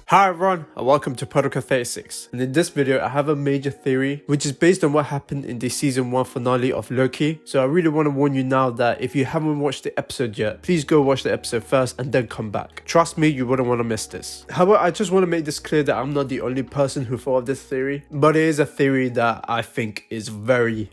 Hi everyone and welcome to Protocol 36, and in this video I have a major theory which is based on what happened in the season 1 finale of Loki. So I really want to warn you now that if you haven't watched the episode yet, please go watch the episode first and then come back. Trust me, you wouldn't want to miss this. However, I just want to make this clear that I'm not the only person who thought of this theory, but it is a theory that I think is very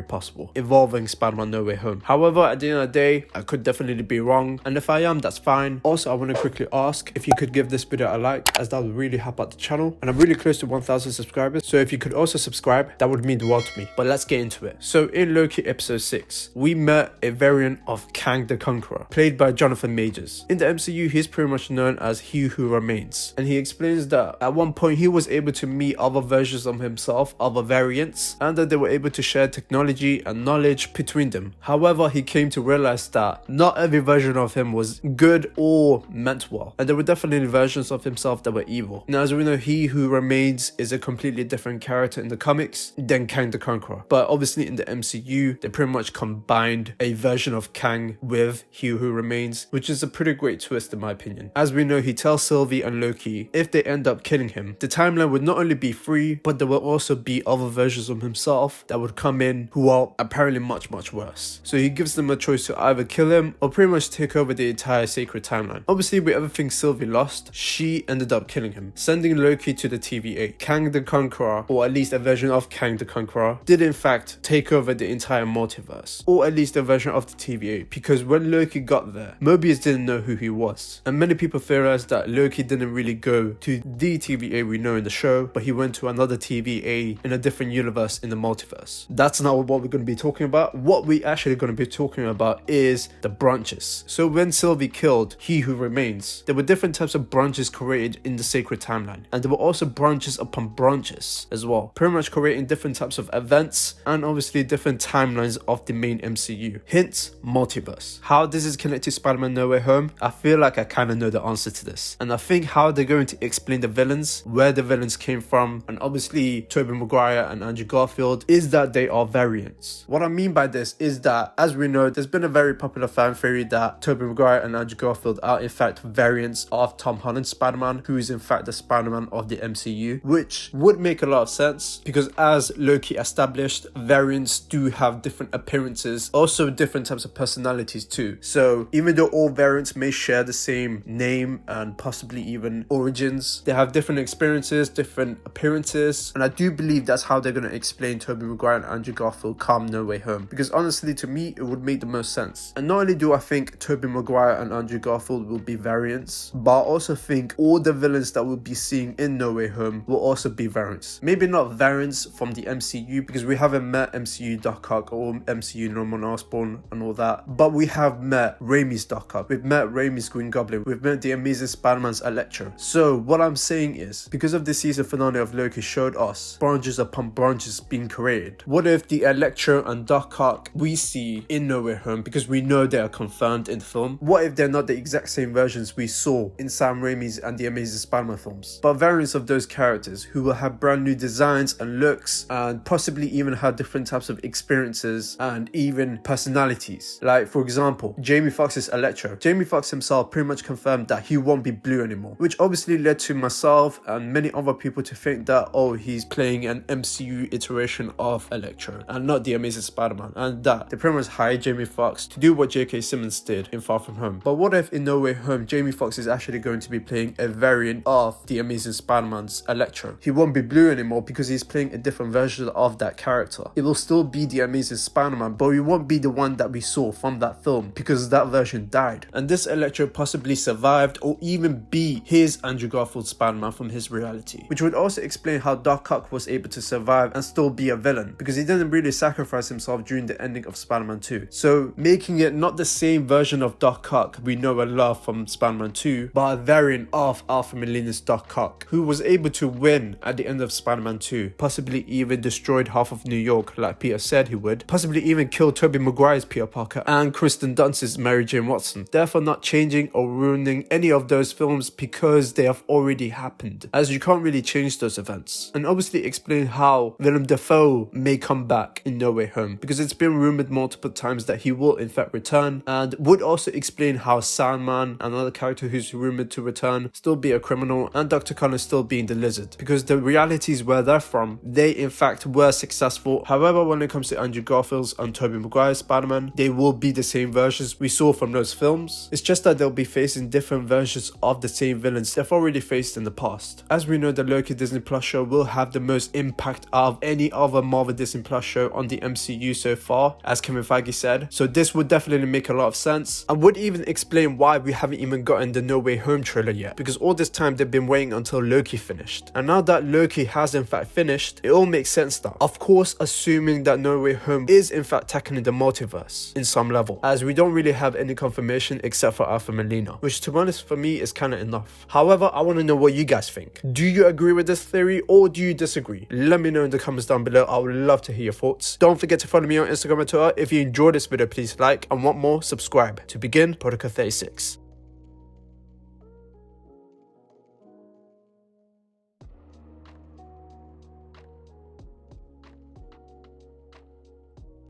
possible, involving Spider-Man No Way Home. However, at the end of the day, I could definitely be wrong, and if I am, that's fine. Also, I want to quickly ask if you could give this video a like, as that would really help out the channel, and I'm really close to 1,000 subscribers, so if you could also subscribe, that would mean the world to me. But let's get into it. So in Loki episode 6, we met a variant of Kang the Conqueror, played by Jonathan Majors. In the MCU, he's pretty much known as He Who Remains, and he explains that at one point he was able to meet other versions of himself, other variants, and that they were able to share technology and knowledge between them. However, he came to realize that not every version of him was good or meant well, and there were definitely versions of himself that were evil. Now, as we know, He Who Remains is a completely different character in the comics than Kang the Conqueror, but obviously in the MCU they pretty much combined a version of Kang with He Who Remains, which is a pretty great twist in my opinion. As we know, he tells Sylvie and Loki if they end up killing him, the timeline would not only be free, but there will also be other versions of himself that would come in who are apparently much worse. So he gives them a choice to either kill him or pretty much take over the entire sacred timeline. Obviously, with everything Sylvie lost, she ended up killing him, sending Loki to the TVA. Kang the Conqueror, or at least a version of Kang the Conqueror, did in fact take over the entire multiverse, or at least a version of the TVA, because when Loki got there, Mobius didn't know who he was, and many people theorized that Loki didn't really go to the TVA we know in the show, but he went to another TVA in a different universe in the multiverse. That's not what we're going to be talking about. What we actually going to be talking about is the branches. So when Sylvie killed He Who Remains, there were different types of branches created in the sacred timeline, and there were also branches upon branches as well, pretty much creating different types of events and obviously different timelines of the main MCU. Hint: multiverse. How this is connected to Spider-Man No Way Home, I feel like I kind of know the answer to this, and I think how they're going to explain the villains, where the villains came from, and obviously Tobey Maguire and Andrew Garfield, is that they are variants. What I mean by this is that, as we know, there's been a very popular fan theory that Tobey Maguire and Andrew Garfield are in fact variants of Tom Holland's Spider-Man, who is in fact the Spider-Man of the MCU, which would make a lot of sense because, as Loki established, variants do have different appearances, also different types of personalities too. So even though all variants may share the same name and possibly even origins, they have different experiences, different appearances, and I do believe that's how they're going to explain Tobey Maguire and Andrew Garfield come No Way Home, because honestly to me it would make the most sense. And not only do I think Tobey Maguire and Andrew Garfield will be variants, but I also think all the villains that we'll be seeing in No Way Home will also be variants. Maybe not variants from the MCU, because we haven't met MCU Doc Ock or MCU Norman Osborn and all that, but we have met Raimi's Doc Ock, we've met Raimi's Green Goblin, we've met the Amazing Spider-Man's Electro. So what I'm saying is, because of the season finale of Loki showed us branches upon branches being created, what if the Electro and Doc Ock we see in No Way Home, because we know they are confirmed in the film, what if they're not the exact same versions we saw in Sam Raimi's and the Amazing Spider-Man films, but variants of those characters who will have brand new designs and looks, and possibly even have different types of experiences and even personalities? Like, for example, Jamie Foxx's Electro. Jamie Foxx himself pretty much confirmed that he won't be blue anymore, which obviously led to myself and many other people to think that, oh, he's playing an MCU iteration of Electro and not the Amazing Spider-Man, and that they pretty much hired Jamie Foxx to do what J.K. Simmons did in Far From Home. But what if in No Way Home Jamie Foxx is actually going to be playing a variant of the Amazing Spider-Man's Electro? He won't be blue anymore because he's playing a different version of that character. It will still be the Amazing Spider-Man, but it won't be the one that we saw from that film because that version died. And this Electro possibly survived or even be his Andrew Garfield Spider-Man from his reality, which would also explain how Doc Ock was able to survive and still be a villain, because he didn't really sacrifice himself during the ending of Spider-Man 2. So making it not the same version of Doc Ock we know and love from Spider-Man 2, but a variant of Alfred Molina's Doc Ock, who was able to win at the end of Spider-Man 2, possibly even destroyed half of New York like Peter said he would, possibly even killed Tobey Maguire's Peter Parker and Kristen Dunst's Mary Jane Watson, therefore not changing or ruining any of those films because they have already happened, as you can't really change those events. And obviously explain how Willem Dafoe may come back in No Way Home, because it's been rumored multiple times that he will in fact return, and would also explain how Sandman, another character who's rumored to return, Spider-Man still be a criminal and Dr. Cullen still being the Lizard, because the realities where they're from, they in fact were successful. However, when it comes to Andrew Garfield's and Tobey Maguire's Spider-Man, they will be the same versions we saw from those films. It's just that they'll be facing different versions of the same villains they've already faced in the past. As we know, the Loki Disney Plus show will have the most impact out of any other Marvel Disney Plus show on the MCU so far, as Kevin Feige said, so this would definitely make a lot of sense and would even explain why we haven't even gotten the No Way Home trailer yet, because all this time they've been waiting until Loki finished, and now that Loki has in fact finished, it all makes sense now. Of course, assuming that No Way Home is in fact tackling the multiverse in some level, as we don't really have any confirmation except for Alpha Melina, which to be honest for me is kind of enough. However, I want to know what you guys think. Do you agree with this theory or do you disagree? Let me know in the comments down below. I would love to hear your thoughts. Don't forget to follow me on Instagram and Twitter. If you enjoyed this video, please like, and want more, subscribe. To begin, Protocol 36.